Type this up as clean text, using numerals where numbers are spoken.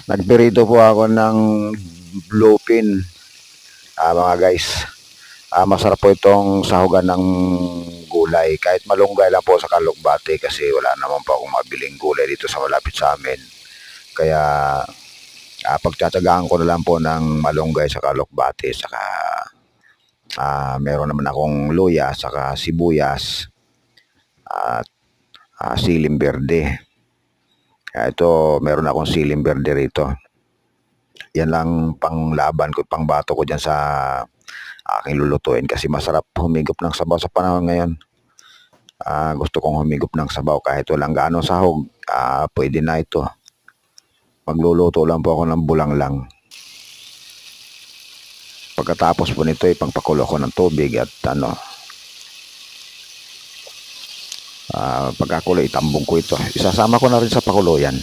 Nagpirito po ako ng bluefin, mga guys. Masarap po itong sahugan ng gulay. Kahit malunggay lang po sa kalukbate kasi wala naman po akong mabiling gulay dito sa malapit sa amin. Kaya pagtsatsagaan ko na lang po ng malunggay sa kalukbate. Saka meron naman akong luya, saka sibuyas at siling berde. Ito, meron akong siling berde rito. Yan lang panglaban ko, pangbato ko dyan sa aking lulutuin kasi masarap humigop ng sabaw sa panahon ngayon. Gusto kong humigop ng sabaw kahit walang gaano sahog. Pwede na ito. Magluluto lang po ako ng bulang lang. Pagkatapos po nito, ipagpakulo ko ng tubig at pagkakulo, itambong ko ito. Isasama ko na rin sa pakulo yan.